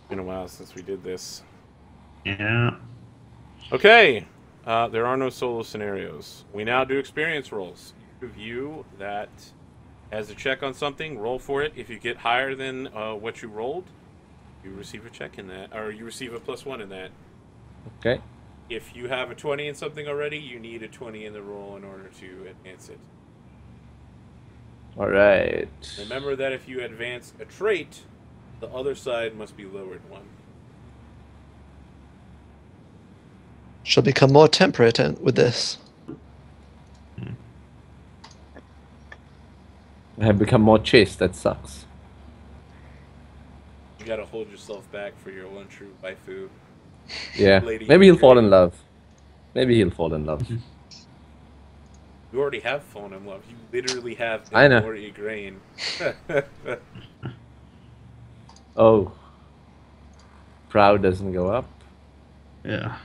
Been a while since we did this. Yeah. Okay, there are no solo scenarios. We now do experience rolls. You review that as a check on something, roll for it. If you get higher than what you rolled, you receive a check in that, or you receive a +1 in that. Okay. If you have a 20 in something already, you need a 20 in the roll in order to advance it. All right. Remember that if you advance a trait, the other side must be lowered one. She'll become more temperate with this. I have become more chaste. That sucks. You gotta hold yourself back for your one true waifu. Yeah. Lady Maybe he'll fall in Grain. love. Maybe he'll fall in love. You already have fallen in love. You literally have I know. Lady Grain. Oh. Proud doesn't go up. Yeah.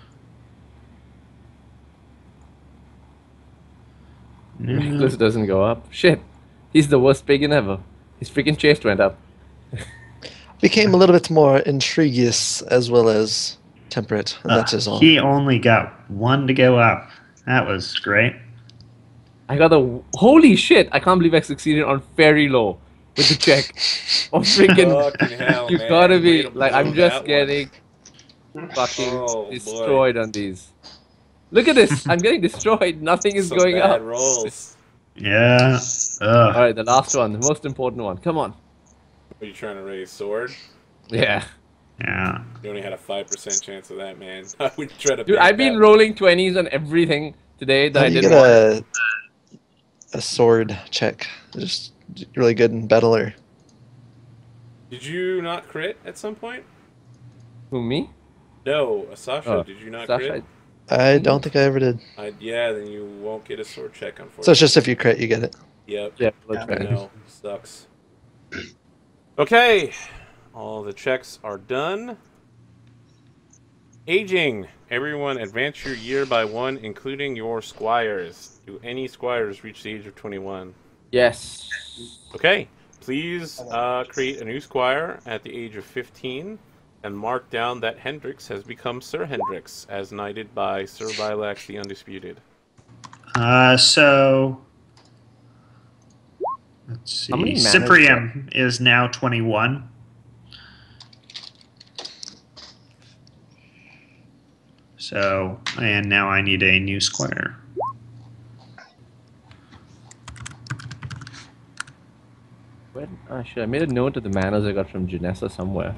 Reckless doesn't go up. Shit. He's the worst pagan ever. His freaking chaste went up. Became a little bit more intriguous as well as temperate, and that is all. He only got one to go up. That was great. I got the holy shit! I can't believe I succeeded on very low with the check. Oh freaking! Fucking hell, You man. gotta Way be to like blow I'm just that getting fucking Oh, boy. destroyed on these. Look at this! I'm getting destroyed. Nothing is Some going bad up. rolls. Yeah. All right, the last one, the most important one. Come on. Are you trying to raise sword? Yeah. Yeah. You only had a 5% chance of that, man. I would try to. Dude, bank I've been that rolling 20s on everything today that How I do you didn't get want. a sword check? Just really good in battle, or one. Did you not crit at some point? Who, me? No, Sasha. Oh, did you not Sasha, crit? I don't think I ever did. Yeah, then you won't get a sword check, unfortunately. So it's just if you crit, you get it. Yep. Yeah, I know. Sucks. Okay. All the checks are done. Aging. Everyone advance your year by 1, including your squires. Do any squires reach the age of 21? Yes. Okay. Please create a new squire at the age of 15 and mark down that Hendrix has become Sir Hendrix, as knighted by Sir Lilax the Undisputed. So let's see. How many manas Cyprian is now 21. So, and now I need a new squire. Shit, I made a note of the manas I got from Janessa somewhere.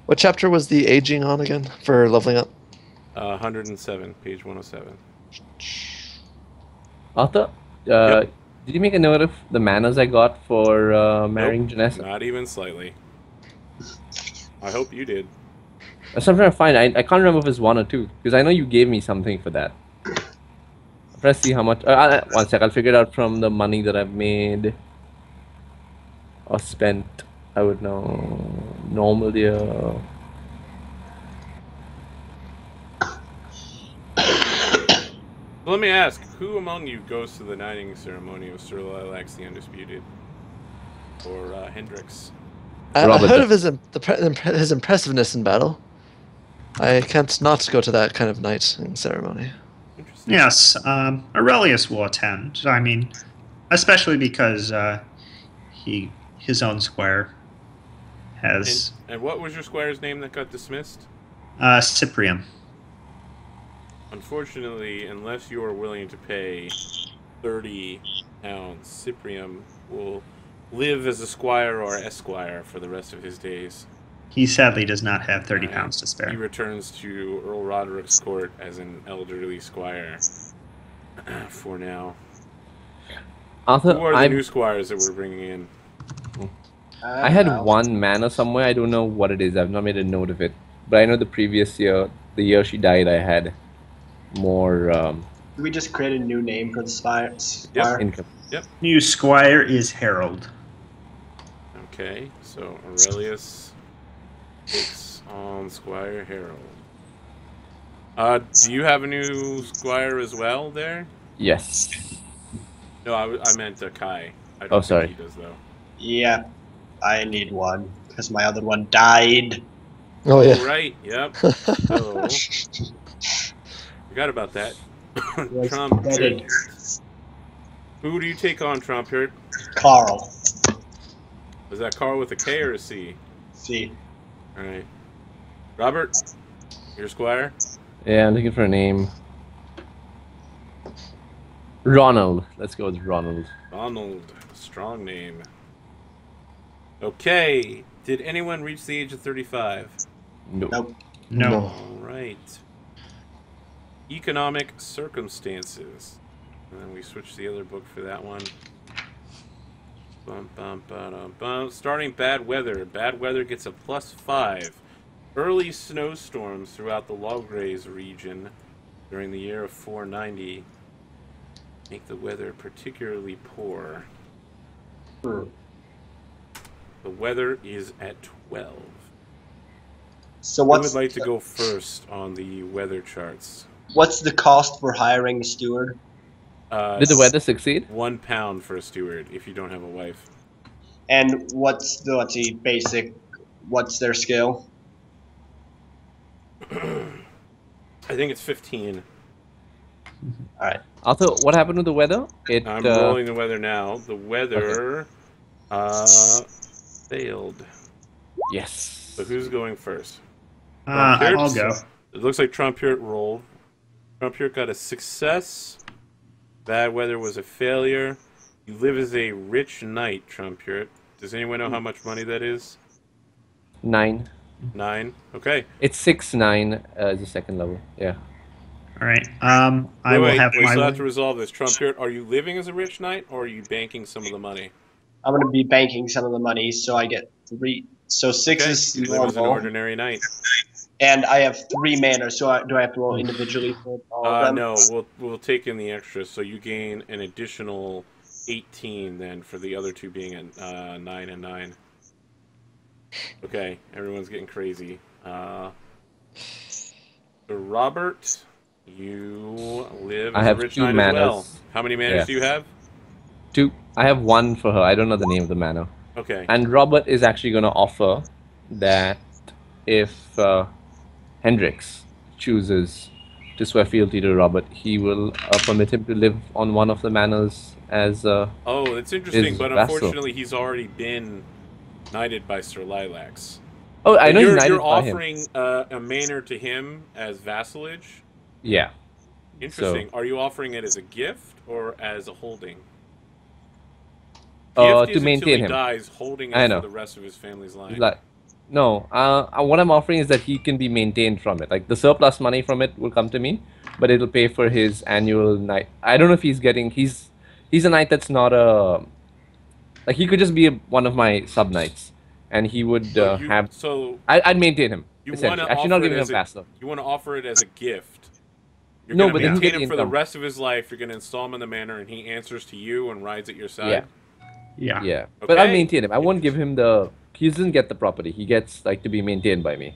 What chapter was the aging on again for leveling up? 107, page 107. Arthur, Yep. did you make a note of the manas I got for marrying Nope, Janessa? not even slightly. I hope you did. That's what I'm trying to find. I can't remember if it's 1 or 2, because I know you gave me something for that. I'm trying to see how much. 1 sec, I'll figure it out from the money that I've made or spent. I would know. Normal year. Let me ask, who among you goes to the knighting ceremony of Sir Lilax the Undisputed? Or Hendrix? I Robert heard does. of his impressiveness in battle. I can't not go to that kind of knighting ceremony. Interesting. Yes, Aurelius will attend. I mean, especially because his own squire has And what was your squire's name that got dismissed? Cyprian. Unfortunately, unless you are willing to pay 30 pounds, Cyprian will live as a squire or esquire for the rest of his days. He sadly does not have 30 pounds to He spare. returns to Earl Roderick's court as an elderly squire for now. Arthur, Who are the new squires that we're bringing in? I had 1 mana somewhere. I don't know what it is. I've not made a note of it. But I know the previous year, the year she died, I had more Did we just create a new name for the spire? income. Yep. New squire is Harold. Okay, so Aurelius takes on Squire Harold. Do you have a new squire as well there? Yes. No, I meant Kai. I don't Oh, think sorry. he does though. Yeah, I need one because my other one died. Oh yeah. Right. Yep. So forgot about that. It was Trumpet. deaded. Who do you take on, Trumpet? Carl. Was that Carl with a K or a C? See, All right. Robert, your squire. Yeah, I'm looking for a name. Ronald. Let's go with Ronald. Donald. Strong name. Okay. Did anyone reach the age of 35? No. nope. No. All right. Economic circumstances. And then we switch the other book for that one. Bum, bum, ba-dum, bum. Starting bad weather. Bad weather gets a +5. Early snowstorms throughout the Logres region during the year of 490 make the weather particularly poor. Hmm. The weather is at 12. So Who what's would like to go first on the weather charts? what's the cost for hiring a steward? Did the weather succeed? £1 for a steward if you don't have a wife. And what's the basic? What's their skill? I think it's 15. All right. Also, what happened with the weather? I'm rolling the weather now. The weather failed. Yes. So who's going first? I'll go. It looks like Trumpet rolled. Trumpet got a success. Bad weather was a failure. You live as a rich knight, Trumpet. Does anyone know how much money that is? 9. 9. Okay. It's 6-9 as the second level. Yeah. All right. I will have we my. still have to resolve this. Trumpet, are you living as a rich knight, or are you banking some of the money? I'm gonna be banking some of the money, so I get 3. So 6 Okay. is You live as an normal, ordinary knight. and I have 3 mana. So do I have to roll individually for all of them? No, we'll take in the extras, so you gain an additional 18 then for the other two being at 9 and 9. Okay, everyone's getting crazy. So Robert, you live I as a have rich 2 knight as well. manas. How many manas Yeah. do you have? 2. I have 1 for her. I don't know the name of the mana. Okay. And Robert is actually going to offer that if Hendrix chooses to swear fealty to Robert, he will permit him to live on one of the manors as Oh, that's interesting, his but vassal. unfortunately he's already been knighted by Sir Lilacs. Oh, I But know he's you're knighted by him. offering a manor to him as vassalage? Yeah. Interesting. Are you offering it as a gift or as a holding? To Gift is maintain until he him. dies, holding I it know. for the rest of his family's line. No, what I'm offering is that he can be maintained from it. Like the surplus money from it will come to me, but it'll pay for his annual night. I don't know if he's getting. He's a knight that's not a. Like he could just be one of my sub knights, and he would have. So I'd maintain him. you want Essentially, to actually not offer it giving him as a vassal. you want to offer it as a gift. You're No, going but to then he maintain gets the him for the income. rest of his life. You're going to install him in the manor, and he answers to you and rides at your side. Yeah. Yeah. Yeah, but I'll Okay. maintain him. I won't give him the. He doesn't get the property. He gets like to be maintained by me.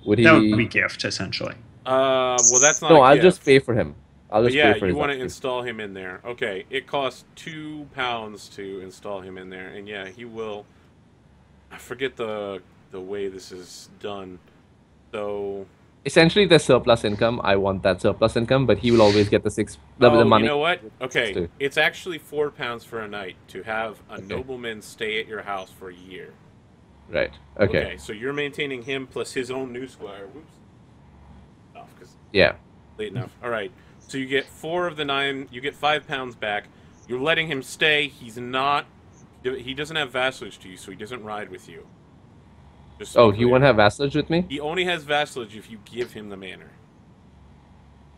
Would he? That would be gift essentially. Well, that's not. No, a I'll gift. just pay for him. I'll But just yeah, pay for you his want to upkeep. install him in there. Okay, it costs £2 to install him in there, and yeah, he will. I forget the way this is done. So Essentially, the surplus income. I want that surplus income, but he will always get the the money. you know what? Okay, to- it's actually £4 for a night to have a Okay. nobleman stay at your house for a year. Right. Okay. So you're maintaining him plus his own new squire. Whoops. Oh, 'cause Yeah. late enough. All right. So you get 4 of the 9. You get £5 back. You're letting him stay. He's not. He doesn't have vassalage to you, so he doesn't ride with you. Just to Oh, be he clear. won't have vassalage with me? He only has vassalage if you give him the manor.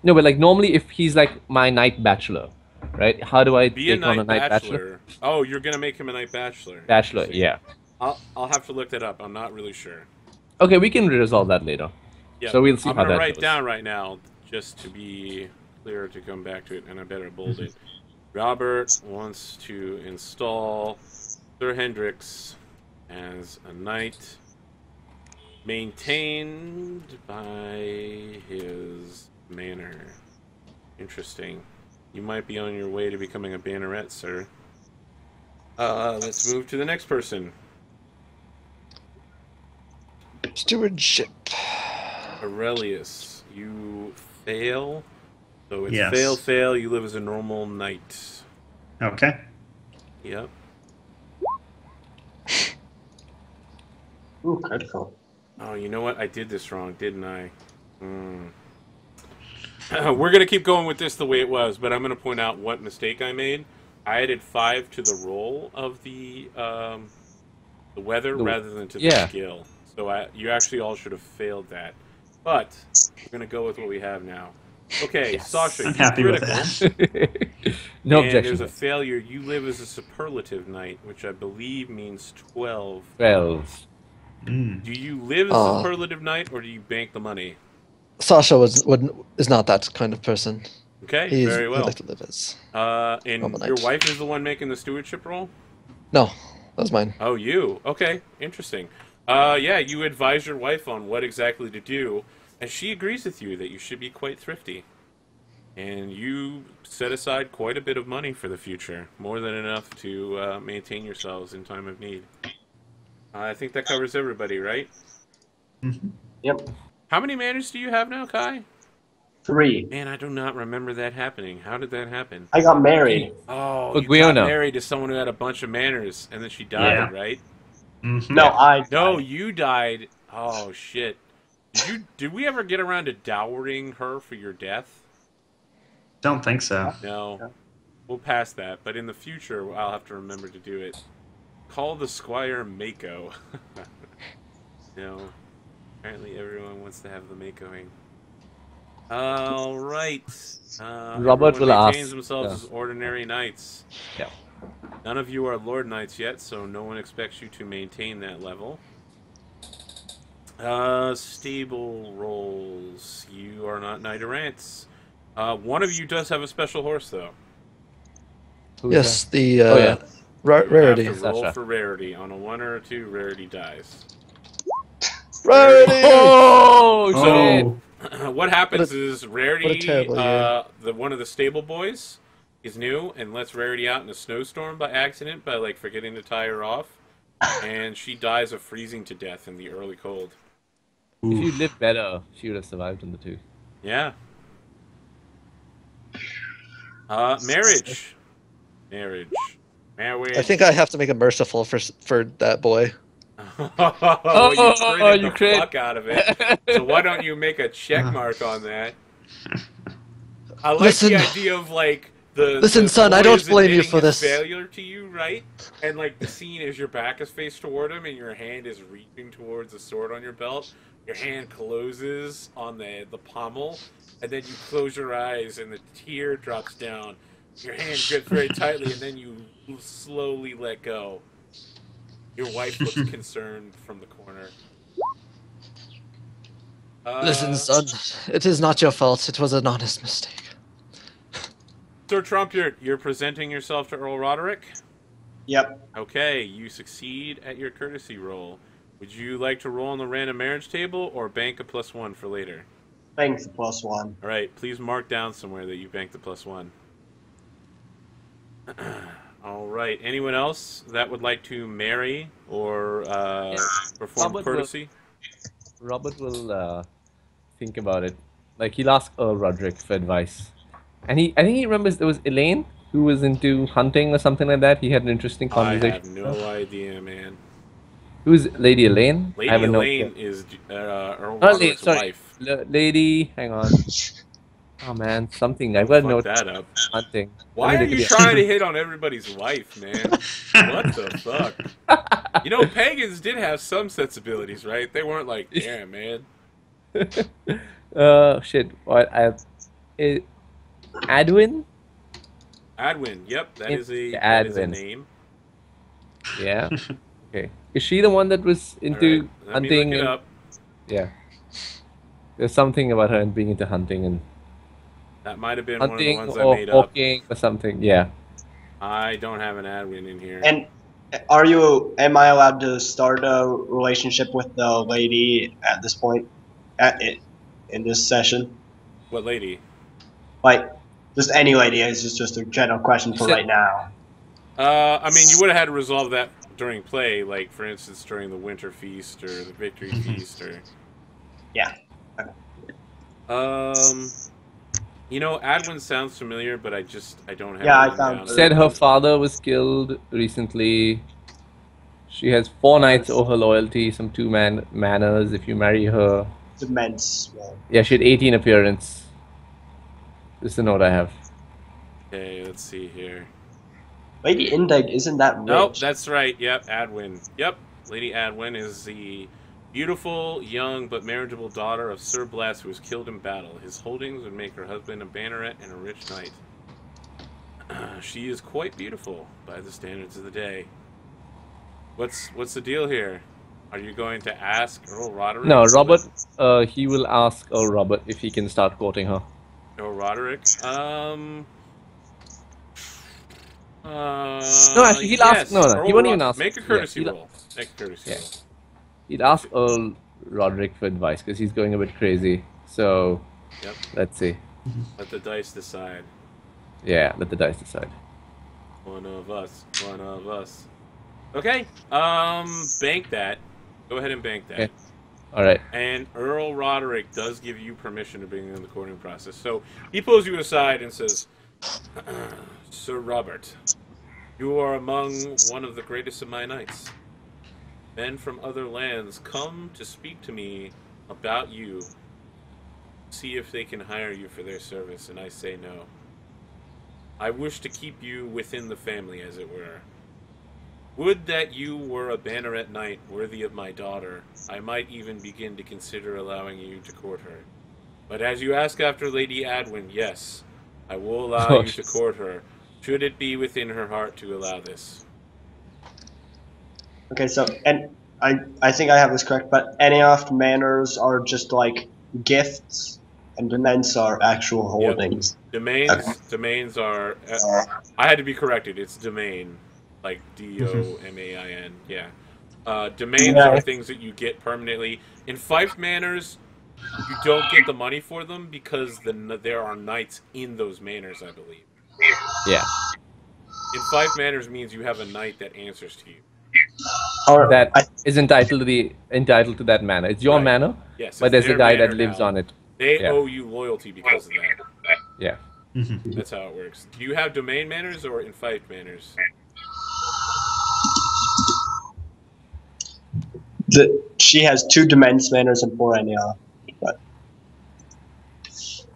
No, but like normally, if he's like my knight bachelor, right? How do I Be a take on a knight knight bachelor? bachelor. Oh, you're gonna make him a knight bachelor. Bachelor, Interesting. yeah. I'll have to look that up. I'm not really sure. Okay, we can resolve that later. Yeah. So we'll see I'm how gonna that write goes. down right now just to be clear to come back to it, and I better bold it. Robert wants to install Sir Hendrix as a knight, maintained by his manor. Interesting. You might be on your way to becoming a banneret, sir. Let's move to the next person. Stewardship. Aurelius, you fail. So it's Yes. fail, fail. You live as a normal knight. Okay. Yep. Ooh, critical. Oh, you know what? I did this wrong, didn't I? We're going to keep going with this the way it was, but I'm going to point out what mistake I made. I added 5 to the roll of the weather rather than to the skill. So you actually all should have failed that. But we're going to go with what we have now. Okay, Sasha, I'm you happy with critical. that. No and objection. there's a failure. You live as a superlative knight, which I believe means 12. 12. Do you live as a superlative knight, or do you bank the money? Sasha is not that kind of person. Okay, He'd very well. like to live as. And normal your knight. wife is the one making the stewardship roll? No, that was mine. Oh, you. Okay, interesting. Yeah, you advise your wife on what exactly to do, and she agrees with you that you should be quite thrifty. And you set aside quite a bit of money for the future, more than enough to maintain yourselves in time of need. I think that covers everybody, right? Mm-hmm. Yep. How many manners do you have now, Kai? 3. Man, I do not remember that happening. How did that happen? I got married. Oh, Oh, you got Guyona. married to someone who had a bunch of manners, and then she died, right? Mm-hmm. No, I died. No, you died. Oh, shit. Did we ever get around to dowering her for your death? Don't think so. No. We'll pass that, but in the future, I'll have to remember to do it. Call the Squire Mako. No. Apparently everyone wants to have the Makoing. All right. Robert will maintains ask. themselves as ordinary knights. Yeah. None of you are Lord Knights yet, so no one expects you to maintain that level. Stable rolls. You are not Knight Errants. One of you does have a special horse, though. Yes, the You rarity. have to roll Sasha. for rarity. On a 1 or a 2, rarity dies. Rarity! Oh, Oh. What happens What is Rarity, terrible year. one of the stable boys, is new and lets Rarity out in a snowstorm by accident by like forgetting to tie her off, and she dies of freezing to death in the early cold. If you lived better, she would have survived on the 2. Yeah. Marriage. Marriage. I think I have to make a merciful for that boy. You you crit crit. the fuck out of it. So why don't you make a check mark on that? I like Listen. the idea of like the Listen, son, I boy don't is blame you admitting for his this. failure to you, right? And like the scene is your back is faced toward him and your hand is reaching towards the sword on your belt. Your hand closes on the pommel, and then you close your eyes and the tear drops down. Your hand grips very tightly, and then you slowly let go. Your wife looks concerned from the corner. Listen, son, it is not your fault. It was an honest mistake. Sir Trump, you're presenting yourself to Earl Roderick? Yep. Okay, you succeed at your courtesy roll. Would you like to roll on the random marriage table or bank a +1 for later? Thanks, +1. All right, please mark down somewhere that you banked the +1. All right, anyone else that would like to marry or perform Robert courtesy? Robert will think about it. Like, he'll ask Earl Roderick for advice. And I think he remembers there was Elaine who was into hunting or something like that. He had an interesting I conversation. have no idea, man. Who's Lady Elaine? Lady I have a note Elaine here. is Earl Oh, Roderick's sorry. wife. Lady, hang on. Oh man, something. I've got a Fuck note. that up. Hunting. Why Let are me think you of it. trying to hit on everybody's wife, man? What the fuck? You know, pagans did have some sensibilities, right? They weren't like, damn, man. Shit. What? Adwin? Adwin, yep, that is a Adwin. name. Yeah. Okay. Is she the one that was into All right, let hunting? me look it and- up. Yeah. There's something about her and being into hunting and That might have been one of the hunting ones I or made up. hawking or something. Yeah. I don't have an Adwin in here. And am I allowed to start a relationship with the lady at this point? In this session? What lady? Like, Just any lady is just a general question for right now. I mean, you would have had to resolve that during play, like for instance during the Winter Feast or the Victory Feast, or Yeah. you know, Adwin sounds familiar, but I don't have. Yeah, I it found down. her. Said her father was killed recently. She has 4 knights owe her loyalty, some 2 manors if you marry her. It's immense. Well, Yeah, she had 18 appearance. This is the note I have. Okay, let's see here. Lady Indag isn't that rich. Nope, that's right. Yep, Adwin. Yep, Lady Adwin is the beautiful, young, but marriageable daughter of Sir Bless, who was killed in battle. His holdings would make her husband a banneret and a rich knight. She is quite beautiful by the standards of the day. What's the deal here? Are you going to ask Earl Roderick? No, Robert, he will ask Earl Robert if he can start courting her. Earl Roderick? No, actually, he'll ask. No, Earl he won't even ask. Make a courtesy Yeah, roll. Make a courtesy roll. He'd ask Earl Roderick for advice because he's going a bit crazy. So, Yep. let's see. Let the dice decide. Yeah, let the dice decide. One of us. One of us. Okay. Bank that. Go ahead and bank that. Okay. All right. And Earl Roderick does give you permission to bring in the courting process. So he pulls you aside and says, Sir Robert, you are among one of the greatest of my knights. Men from other lands come to speak to me about you, see if they can hire you for their service, and I say no. I wish to keep you within the family, as it were. Would that you were a banneret knight worthy of my daughter. I might even begin to consider allowing you to court her. But as you ask after Lady Adwin, yes, I will allow you to court her, should it be within her heart to allow this. Okay, so and I think I have this correct, but Enioth manors are just like gifts, and dements are actual holdings. Domains are. I had to be corrected. It's domain, like D-O-M-A-I-N. Yeah. Domains are things that you get permanently. In Fife manors, you don't get the money for them because there are knights in those manors, I believe. Yeah. In Fife manors means you have a knight that answers to you. That is entitled to that manor. It's your manor, Yes, but there's a guy that lives on it. They owe you loyalty because of that. Yeah. That's how it works. Do you have domain manors or in Fife manors? She has 2 dements manors and 4 Enioth.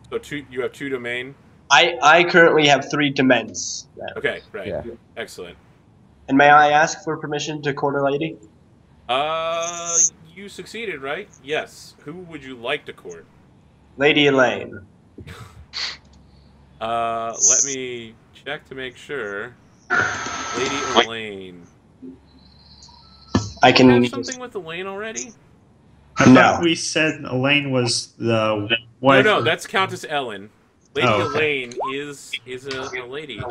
But So you have 2 domain? I currently have 3 dements. Okay, right. Yeah. Excellent. And may I ask for permission to court a lady? You succeeded, right? Yes. Who would you like to court? Lady Elaine. Let me check to make sure. Lady Elaine. I Do you can. have something with Elaine already? I thought we said Elaine was the wife. No, that's Countess Ellen. Lady okay. Elaine is a lady.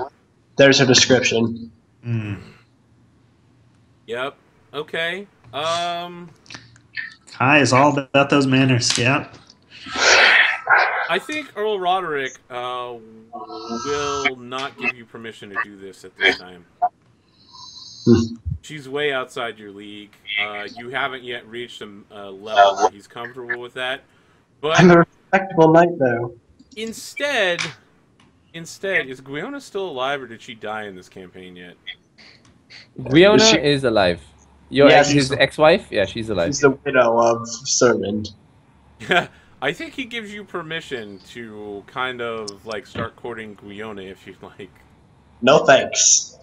There's her description. Yep. Okay. Kai is all about those manners. Yeah. I think Earl Roderick will not give you permission to do this at this time. She's way outside your league. You haven't yet reached a level where he's comfortable with that. But I'm a respectable knight, though. Instead, is Gwiona still alive, or did she die in this campaign yet? Gwiona is alive. His ex-wife? Yeah, she's alive. She's the widow of Sermon. I think he gives you permission to kind of like start courting Gwiona if you'd like. No thanks.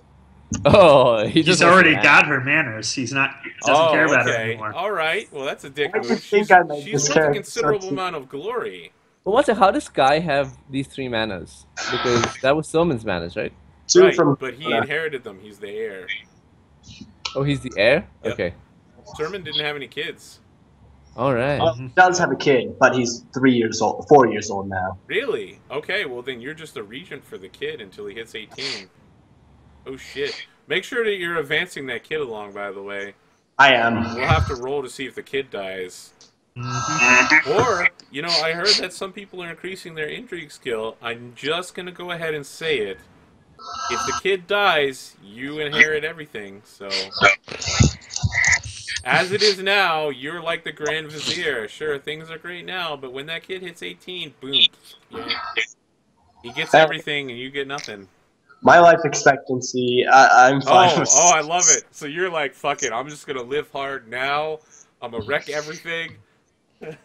Oh, He's already got her manners. He's not doesn't care about her anymore. All right. Well, that's a dick I move. think I made She's this worth a character considerable amount of glory. But how does Guy have these 3 manners? Because that was Sermon's manners, right? 2 Right, from. but he inherited them. He's the heir. Oh, he's the heir? Yep. Okay. Sermon didn't have any kids. All right. Well, he does have a kid, but he's 4 years old now. Really? Okay, well then you're just a regent for the kid until he hits 18. Oh shit. Make sure that you're advancing that kid along, by the way. I am. We'll have to roll to see if the kid dies. Or you know, I heard that some people are increasing their intrigue skill. I'm just gonna go ahead and say it. If the kid dies, you inherit everything. So, as it is now, you're like the Grand Vizier. Sure, things are great now, but when that kid hits 18, boom, yeah, he gets everything and you get nothing. My life expectancy, I'm fine with. Oh, I love it. So you're like, fuck it, I'm just gonna live hard now. I'm gonna wreck everything. Live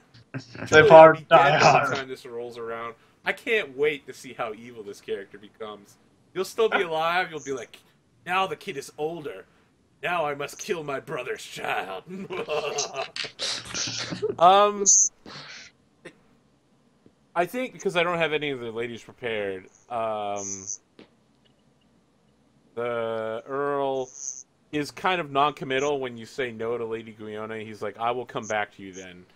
You'll hard, be die dead by the hard. time this rolls around. I can't wait to see how evil this character becomes. You'll still be alive. You'll be like, now the kid is older. Now I must kill my brother's child. I think because I don't have any of the ladies prepared, the Earl is kind of non-committal when you say no to Lady Guiona. He's like, I will come back to you then.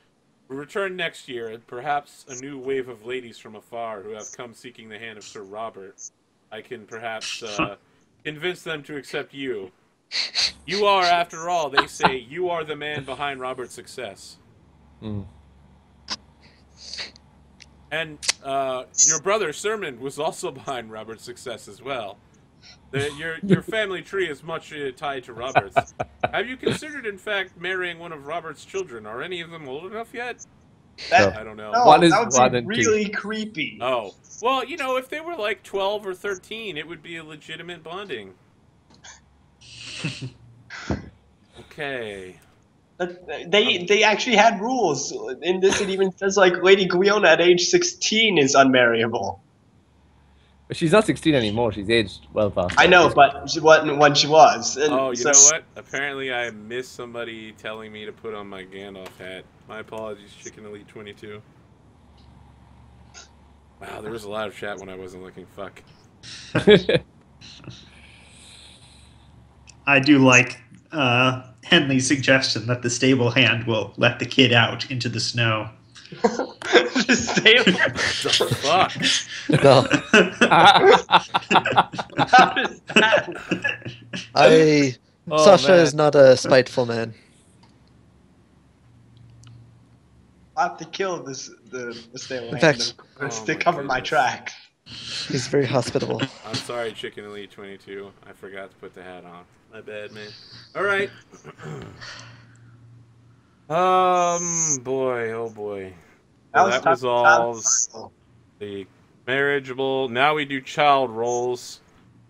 We return next year, and perhaps a new wave of ladies from afar who have come seeking the hand of Sir Robert. I can perhaps convince them to accept you. You are, after all, they say, you are the man behind Robert's success. Mm. And your brother, Sermon, was also behind Robert's success as well. Your family tree is much tied to Robert's. Have you considered, in fact, marrying one of Robert's children? Are any of them old enough yet? That, I don't know. no, One is that would one be and two. really creepy. Oh. Well, you know, if they were like 12 or 13, it would be a legitimate bonding. Okay. They actually had rules. In this, it even says, like, Lady Guiona at age 16 is unmarriable. But she's not 16 anymore. She's aged well past. I know, but she wasn't when she was. And Oh, you so- know what? Apparently I missed somebody telling me to put on my Gandalf hat. My apologies, Chicken Elite 22. Wow, there was a lot of chat when I wasn't looking. Fuck. I do like Henley's suggestion that the stable hand will let the kid out into the snow. Just stay The fuck? No, How does that? Oh, Sasha man. is not a spiteful man. I have to kill the stable hand fact- to Oh my cover my goodness. track. He's very hospitable. I'm sorry, Chicken Elite 22. I forgot to put the hat on. My bad, man. Alright. Boy, oh boy. Well, that tough. resolves the marriageable. Now we do child roles.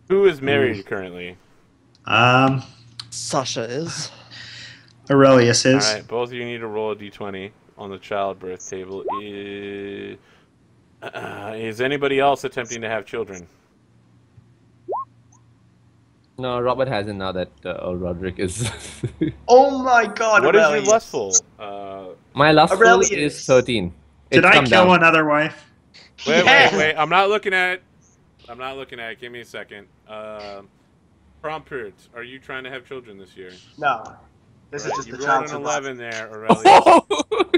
Who is married currently? Sasha is. Aurelius is. Alright, both of you need to roll a d20 on the childbirth table. Is anybody else attempting to have children? No, Robert hasn't now that Roderick is. Oh my god, What is your Aurelius. lustful? My lustful Aurelius. is 13. Did It's I come kill down. another wife? Wait. I'm not looking at it. Give me a second. Prompert, are you trying to have children this year? No. This Right, is just you the rolled child an survival. 11 there, Aurelius.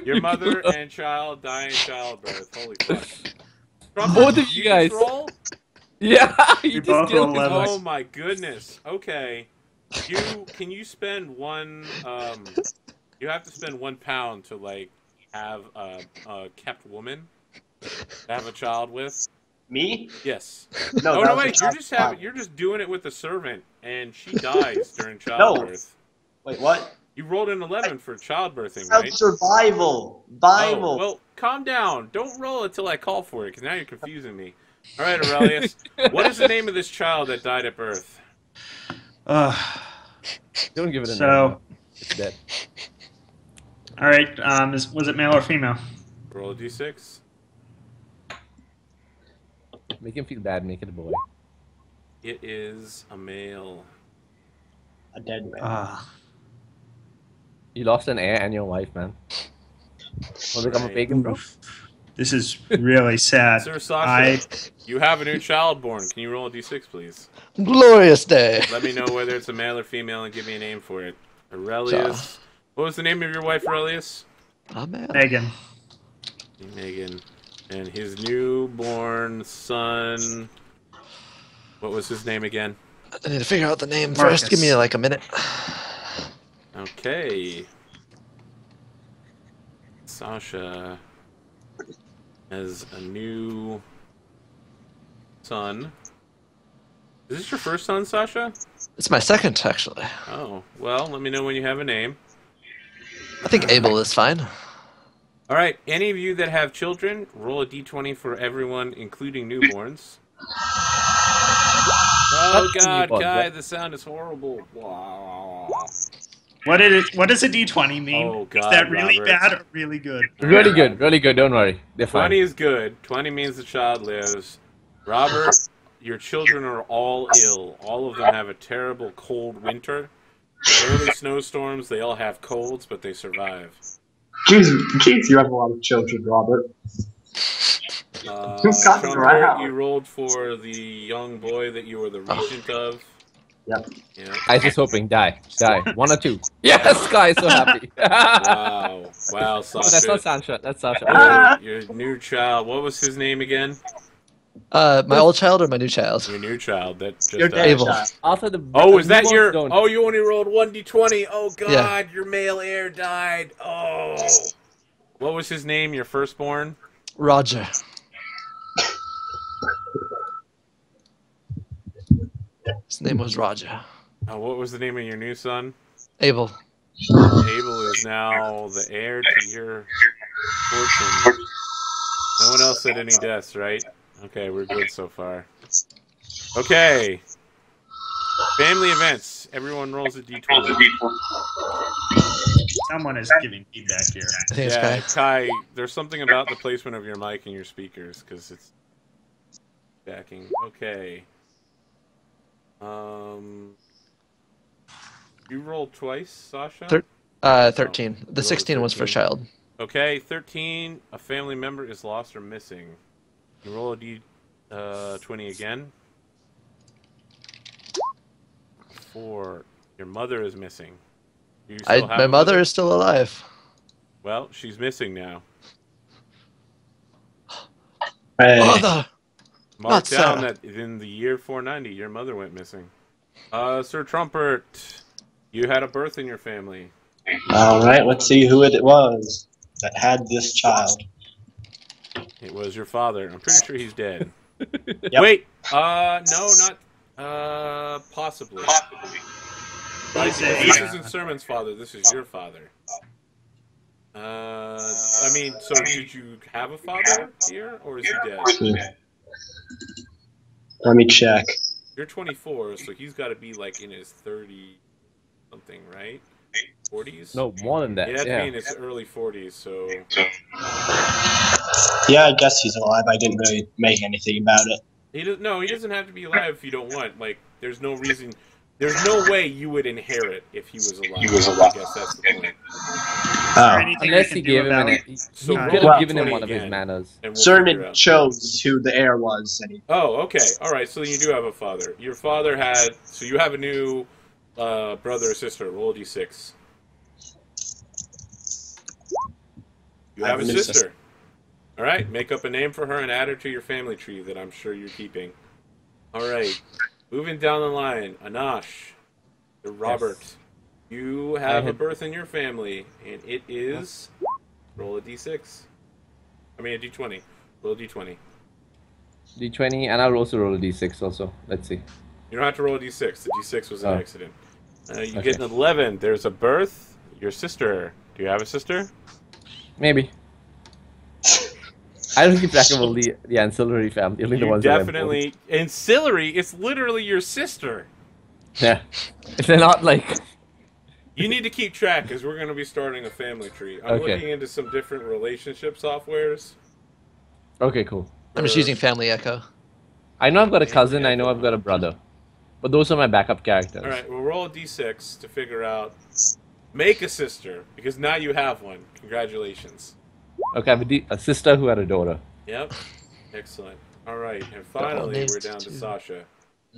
Your mother and child die in childbirth. Holy fuck. Prompert, Both of did you just guys. roll? Yeah, We you both just killed rolled him. 11. Oh my goodness. Okay. Can you spend one you have to spend £1 to like have a kept woman to have a child with? Me? Yes. No, Oh that no was a wait, child survival. you're just doing it with a servant and she dies during childbirth. Wait, what? You rolled an 11 for childbirthing, Child right? survival. Bible. Oh, well, calm down. Don't roll until I call for it, because now you're confusing me. All right, Aurelius. What is the name of this child that died at birth? Don't give it a So- name. It's dead. All right. Was it male or female? Roll a d6. Make him feel bad. Make it a boy. It is a male. A dead man. You lost an heir and your wife, man. Will become a Right. pagan, bro? This is really sad. Sir Sasha, I you have a new child born. Can you roll a d6, please? Glorious day. Let me know whether it's a male or female and give me a name for it. Aurelius. What was the name of your wife, Aurelius? Oh man. Megan. Megan. And his newborn son. What was his name again? I need to figure out the name Marcus. first. Give me like a minute. Okay. Sasha. as a new son. Is this your first son, Sasha? It's my second, actually. Oh, well, let me know when you have a name. I think Abel is fine. All right, any of you that have children, roll a d20 for everyone, including newborns. Oh, God, Kai, the sound is horrible. Wow. What does a D20 mean? Oh, God, is that really Robert. bad or really good? Really good, really good. Don't worry, they're fine. 20 is good. 20 means the child lives. Robert, your children are all ill. All of them have a terrible cold winter. Early snowstorms, they all have colds, but they survive. Jeez, you have a lot of children, Robert. Trumper, you rolled for the young boy that you were the regent of. Yep. Yeah. I was just hoping, die. 1 or 2. Yes, Kai is so happy. Wow, Oh, Sasha. that's not Sasha. That's Sasha. Your new child. What was his name again? My old child or my new child? Your new child. That just Your died. Abel. child. Also, the Oh, is that newborns your? don't. Oh, you only rolled 1d20. Oh God, Yeah. your male heir died. Oh, what was his name? Your firstborn? Roger. His name was Roger. Oh, what was the name of your new son? Abel. Abel is now the heir to your fortune. No one else said any deaths, right? Okay, we're good so far. Okay. Family events. Everyone rolls a d20. Someone is giving feedback here. I think Yeah, it's Kai. Kai, there's something about the placement of your mic and your speakers, because it's backing. Okay. You rolled twice, Sasha? 13. The rolled a 16 was for 13. child. Okay, 13. A family member is lost or missing. You roll a d20 again. 4. Your mother is missing. Do you still have My a mother is still alive. Well, she's missing now. Hey. Mother! Mark Not down Sarah. that in the year 490, your mother went missing. Sir Trumpert, you had a birth in your family. All right, let's see who it was that had this child. It was your father. I'm pretty sure he's dead. Yep. Wait, no, not, possibly. Right, He's this a, isn't Sermon's father. This is your father. I mean, so did you have a father here, or is he dead? Let me check. You're 24, so he's got to be like in his 30 something, right? 40s? No, more than that. Yeah, that'd Yeah. be in his early 40s, so... Yeah, I guess he's alive. I didn't really make anything about it. He doesn't have to be alive if you don't want. Like, there's no reason... There's no way you would inherit if he was alive. I guess that's the point. Oh. Unless he gave him he So could roll have given him 20 one of his again, manners. and we'll figure Cernan out. chose who the heir was. And he, Oh, okay. All right, so you do have a father. Your father had... So you have a new brother or sister. Roll a d6. You have a new sister. All right, make up a name for her and add her to your family tree that I'm sure you're keeping. All right, moving down the line. Anash, Robert, Yes. you have a birth in your family, and it is... Roll a d6. I mean a d20. Roll a d20. D20, and I'll also roll a D6 also. Let's see. You don't have to roll a d6. The d6 was an Oh. accident. You Okay. get an 11. There's a birth. Your sister. Do you have a sister? Maybe. I don't keep track of all the ancillary family. Only the You ones that are definitely... Ancillary, it's literally your sister. important. Yeah. If they're not like... You need to keep track, because we're going to be starting a family tree. I'm Okay. looking into some different relationship softwares. Okay, cool. I'm just using Family Echo. I know I've got a Family cousin, I know Echo. I've got a brother. But those are my backup characters. All right, we'll roll a d6 to figure out... Make a sister, because now you have one. Congratulations. Okay, I have a sister who had a daughter. Yep. Excellent. All right, and finally named we're down to too. Sasha.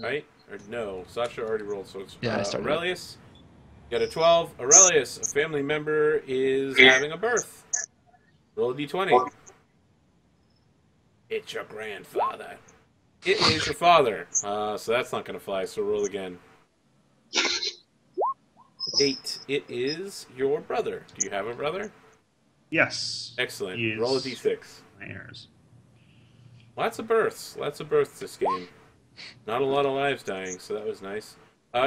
Right? Or no, Sasha already rolled, so it's Yeah, I started. Aurelius. You got a 12. Aurelius, a family member, is having a birth. Roll a d20. It's your grandfather. It is your father. So that's not going to fly, so roll again. 8. It is your brother. Do you have a brother? Yes. Excellent. He is Roll a d6. my heirs. Lots of births. Lots of births this game. Not a lot of lives dying, so that was nice.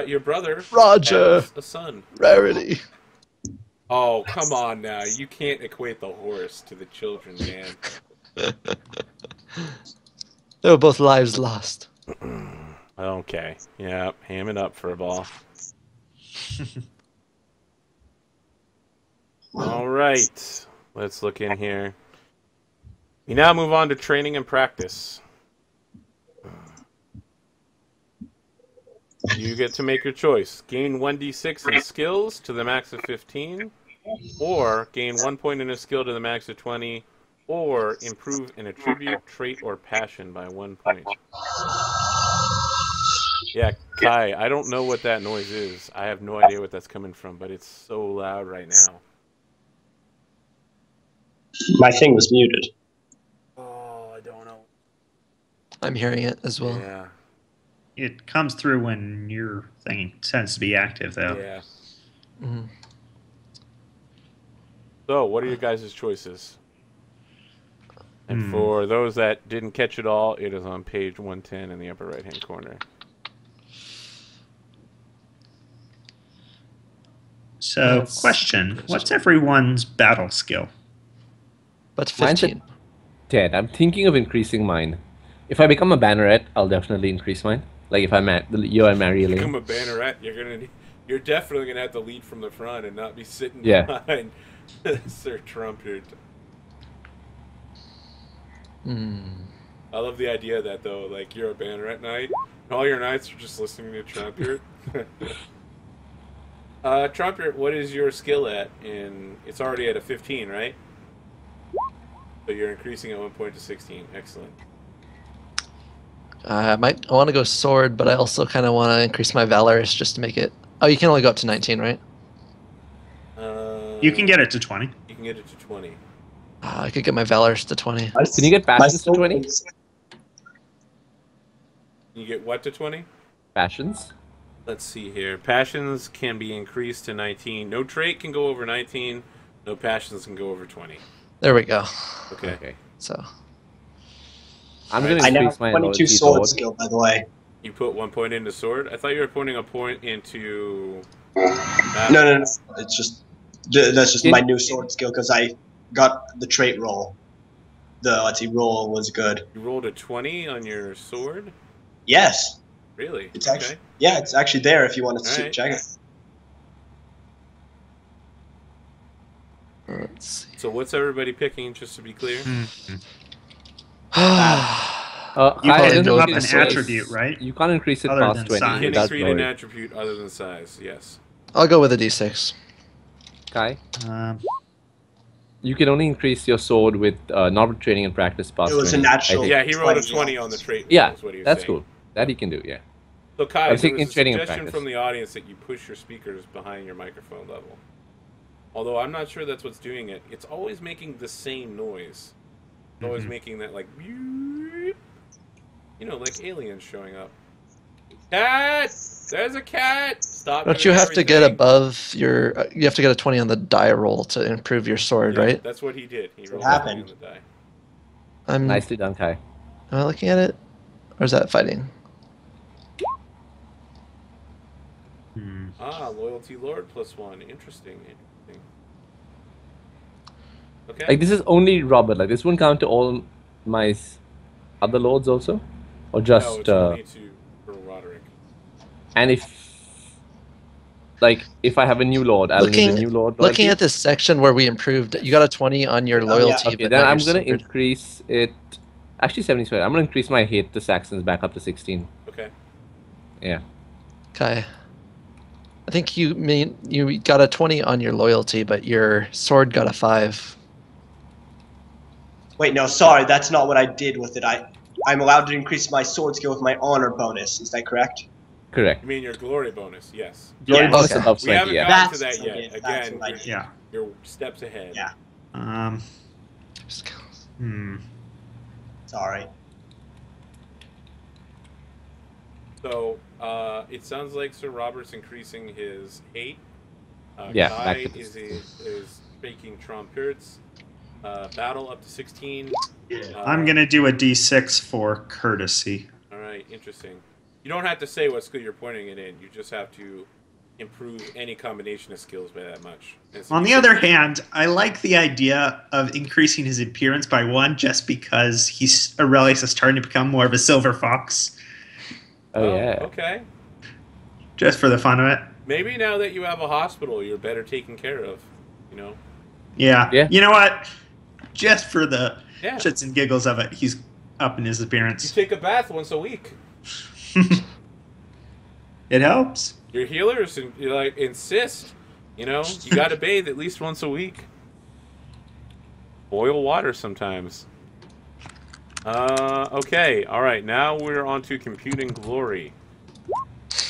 Your brother Roger. has a son. Rarity. Oh, come on now. You can't equate the horse to the children, man. They were both lives lost. Okay. Yeah, ham it up for a ball. All right. Let's look in here. We now move on to training and practice. You get to make your choice. Gain 1d6 in skills to the max of 15, or gain 1 point in a skill to the max of 20, or improve an attribute, trait, or passion by 1 point. Yeah, Kai, I don't know what that noise is. I have no idea what that's coming from, but it's so loud right now. My thing was muted. Oh, I don't know. I'm hearing it as well. Yeah. It comes through when your thing tends to be active, though. Yeah. Mm-hmm. So, what are your guys' choices? And for those that didn't catch it all, it is on page 110 in the upper right-hand corner. So, question. What's everyone's battle skill? But Mine's 15. 10. I'm thinking of increasing mine. If I become a banneret, I'll definitely increase mine. Like if I'm at you and Mary Become Elaine. a banneret, you're definitely gonna have to lead from the front and not be sitting Yeah. behind Sir Trumpet. I love the idea of that though. Like you're a banneret knight, and all your knights are just listening to Trumpet. Trumpet, what is your skill at? It's already at a 15, right? So you're increasing at 1 point to 16. Excellent. I want to go sword, but I also kind of want to increase my valorous just to make it. Oh, you can only go up to 19, right? You can get it to 20. You can get it to 20. I could get my valorous to 20. Can you get passions to 20? You get what to 20? Passions? Let's see here. Passions can be increased to 19. No trait can go over 19. No passions can go over 20. There we go. Okay. So I'm going to I now increase have my 22 loyalty sword sword. skill, by the way. You put 1 point into sword? I thought you were putting a point into... No. It's just that's just my new sword skill because I got the trait roll. The roll was good. You rolled a 20 on your sword? Yes, Really? it's actually it's actually there if you want to Alright. check it. let's see. So what's everybody picking, just to be clear? Mm-hmm. I You can didn't go up think an it's- attribute, right? You can't increase it Other past than 20. size. You can That's increase an glory. attribute other than size, yes. I'll go with a d6. Kai, Um, you can only increase your sword with not with training and practice past It was a 20. I natural- think. Yeah, he rolled a 20, 20 on the trait roll, Yeah, is what he was that's saying. cool. That he can do, yeah. So Kai, I'm there thinking was a training and suggestion practice. from the audience that you push your speakers behind your microphone level. Although I'm not sure that's what's doing it. It's always making the same noise. It's always making that like, you know, like aliens showing up. Cat! There's a cat! Stop. Don't you hitting have to get everything. above your? You have to get a 20 on the die roll to improve your sword, Yeah, right? that's what he did. He rolled happened. a 20 on the die. I'm. Nicely done, Kai. Am I looking at it, or is that fighting? Ah, loyalty lord +1. Interesting. Okay. Like, this is only Robert. Like, this won't count to all my other lords also? Or no, just... it's only for Roderick. and if I have a new lord, I'll need a new lord Looking loyalty? at this section where we improved, you got a 20 on your loyalty, Okay, but then not I'm your going to sword. increase it... Actually, 75. I'm going to increase my hate to Saxons back up to 16. Okay. Yeah. Okay. I think you got a 20 on your loyalty, but your sword got a 5. Wait, no, sorry, that's not what I did with it. I'm allowed to increase my sword skill with my honor bonus. Is that correct? Correct. You mean your glory bonus? Yes. yeah. Bonus Okay. above We 20, haven't yeah. gotten to That's that yet. okay, that's Again, what I you're, did. Yeah. you're steps ahead. Yeah. Sorry. So it sounds like Sir Robert's increasing his hate. Yeah, Kai back to is speaking trumpets. Battle up to 16. I'm gonna do a D6 for courtesy. All right, interesting. You don't have to say what skill you're pointing it in. You just have to improve any combination of skills by that much. On the other hand, I like the idea of increasing his appearance by 1 just because Aurelius is starting to become more of a silver fox. Oh, yeah. Okay. Just for the fun of it. Maybe now that you have a hospital, you're better taken care of. You know? Yeah. Yeah. You know what? Just for the Yeah. shits and giggles of it, he's up in his You appearance. take a bath once a week. It helps. Your healers insist. You know, you got to bathe at least once a week. Boil water sometimes. Okay. All right. Now we're on to computing glory.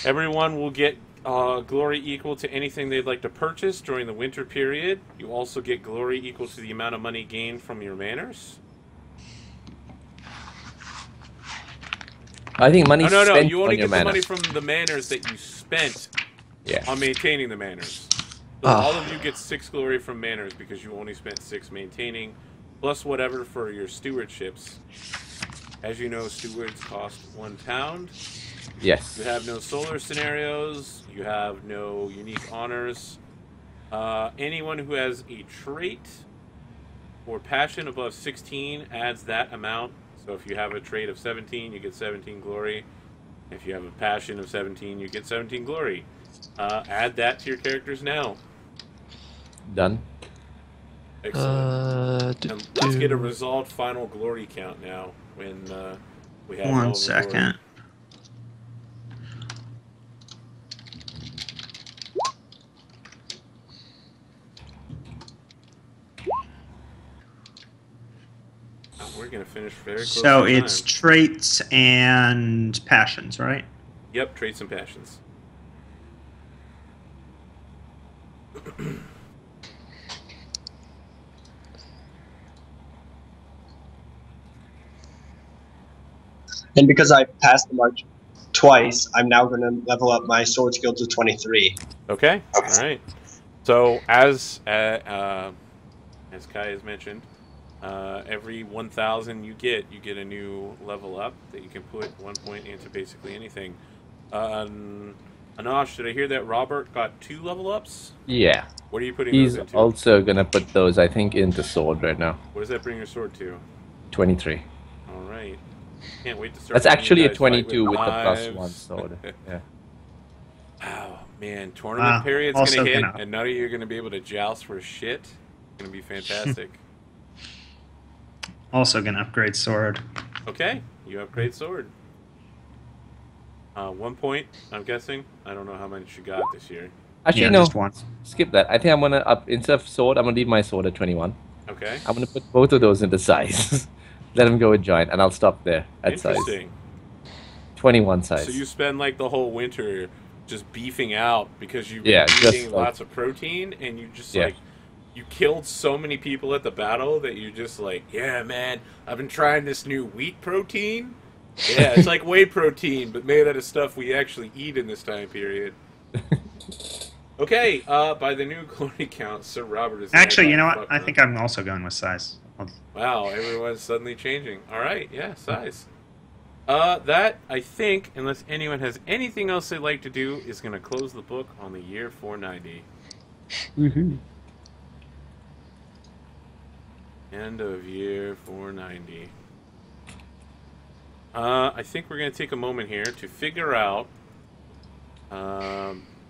Everyone will get glory equal to anything they'd like to purchase during the winter period. You also get glory equal to the amount of money gained from your manors. I think money No. spent You only on your get the mana. money from the manors that you spent on maintaining the manors. So all of you get 6 glory from manors because you only spent 6 maintaining, plus whatever for your stewardships. As you know, stewards cost £1. Yes. You have no solar scenarios. You have no unique honors. Anyone who has a trait or passion above 16 adds that amount. So if you have a trait of 17, you get 17 glory. If you have a passion of 17, you get 17 glory. Add that to your characters now. Done. Excellent. And let's get a resolved final glory count now when we have all One the second. glory. We're going to finish very close So to it's time. traits and passions, right? Yep, traits and passions. And because I passed the march twice, I'm now going to level up my sword skill to 23. Okay. All right. So as Kai has mentioned, every 1,000 you get a new level up that you can put 1 point into basically anything. Anosh, did I hear that Robert got 2 level ups? Yeah. What are you putting He's those into? also gonna put those, I think, into sword right now. What does that bring your sword to? 23. All right. Can't wait to start. That's seeing you actually a guys fight 22 with the knives. +1 sword. Yeah. Wow, man, tournament period's also gonna hit, gonna- and none of you are gonna be able to joust for shit. It's gonna be fantastic. Also gonna upgrade sword. Okay, you upgrade sword. 1 point, I'm guessing. I don't know how much you got this year. Actually, Yeah, no. just one. Skip that. I think I'm gonna up instead of sword. I'm gonna leave my sword at 21. Okay, I'm gonna put both of those into size. Let him go with giant, and I'll stop there at size. interesting. 21 size. So you spend like the whole winter just beefing out because you've Yeah, been just, eating like- lots of protein, and you just Yeah. like you killed so many people at the battle that you're just like, yeah, man, I've been trying this new wheat protein. Yeah, it's like whey protein, but made out of stuff we actually eat in this time period. Okay, by the new glory count, Sir Robert is Actually, you know fuck, what? I huh? think I'm also going with size. Wow, everyone's suddenly changing. All right, yeah, size. That I think, unless anyone has anything else they'd like to do, is going to close the book on the year 490. Woohoo. End of year 490. I think we're going to take a moment here to figure out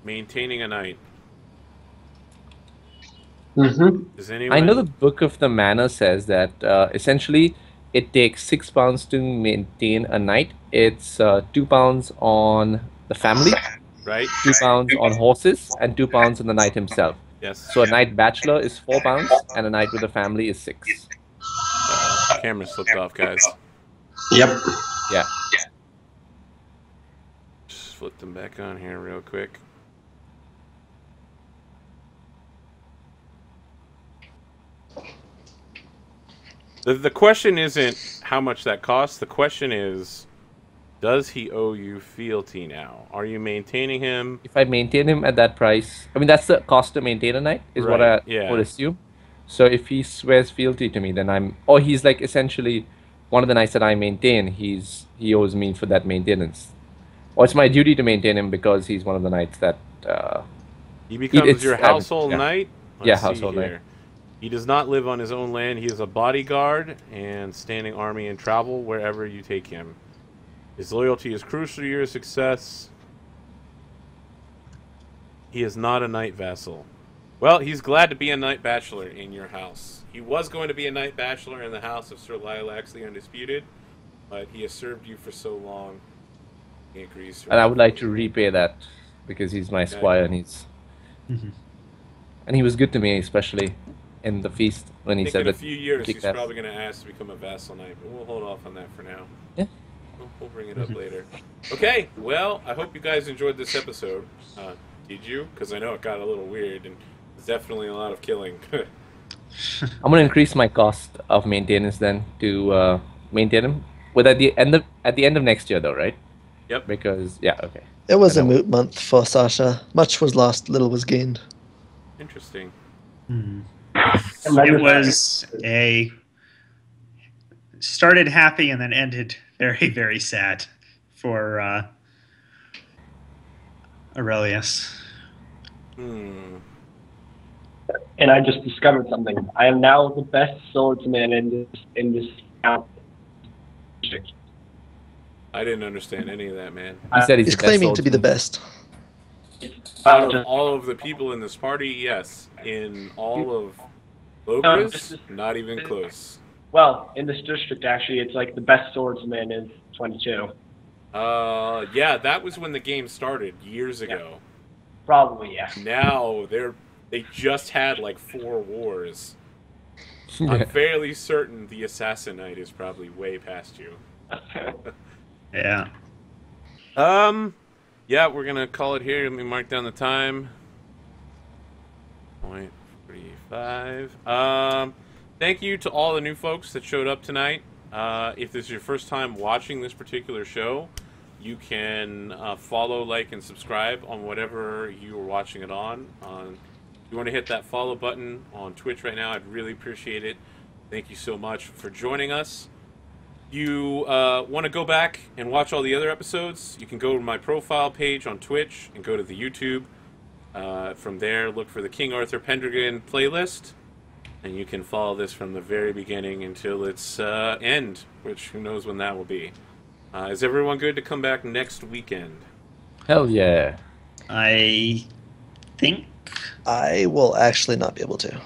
maintaining a knight. Mm-hmm. Does anyone? I know the Book of the Manor says that essentially it takes £6 to maintain a knight. It's £2 on the family, Right? £2 on horses, and £2 on the knight himself. Yes. So a knight bachelor is £4, and a knight with a family is 6. Camera slipped off, guys. Yep. Yeah. Just flip them back on here real quick. The question isn't how much that costs. The question is, does he owe you fealty now? Are you maintaining him? If I maintain him at that price, I mean that's the cost to maintain a knight, is what Right, I yeah. would assume. So if he swears fealty to me, then or he's like essentially one of the knights that I maintain. He owes me for that maintenance, or it's my duty to maintain him because he's one of the knights that. He becomes it's your household yeah. knight. Yeah, Let's see household knight. here. He does not live on his own land. He is a bodyguard and standing army and travel wherever you take him. His loyalty is crucial to your success. He is not a knight vassal. Well, he's glad to be a knight bachelor in your house. He was going to be a knight bachelor in the house of Sir Lilacs the Undisputed, but he has served you for so long. He agrees. And I would like to repay that because he's my squire and and he was good to me, especially in the feast when he said in that. a few years, he's ass. probably going to ask to become a vassal knight, but we'll hold off on that for now. Yeah. We'll bring it up later. Okay, well, I hope you guys enjoyed this episode. Did you? Because I know it got a little weird, and there's definitely a lot of killing. I'm gonna increase my cost of maintenance then to maintain him. But at the end of next year, though, right? Yep. Because okay. It was a moot month for Sasha. Much was lost, little was gained. Interesting. It was started happy and then ended very, very sad for Aurelius. And I just discovered something. I am now the best swordsman in this town. I didn't understand any of that, man. He said He's claiming to be the best. Out of all of the people in this party, yes. In all of Locris, not even close. Well, in this district, actually, it's like the best swordsman is 22. Yeah, that was when the game started years ago. Probably, yeah. Now they just had like 4 wars. I'm fairly certain the Assassin Knight is probably way past you. Yeah. Yeah, we're gonna call it here. Let me mark down the time. 0.45. Thank you to all the new folks that showed up tonight. If this is your first time watching this particular show, you can follow, like, and subscribe on whatever you are watching it on. If you want to hit that follow button on Twitch right now, I'd really appreciate it. Thank you so much for joining us. You want to go back and watch all the other episodes, you can go to my profile page on Twitch and go to the YouTube. From there, look for the King Arthur Pendragon playlist, and you can follow this from the very beginning until its end, which who knows when that will be. Is everyone good to come back next weekend? Hell yeah. I think I will actually not be able to.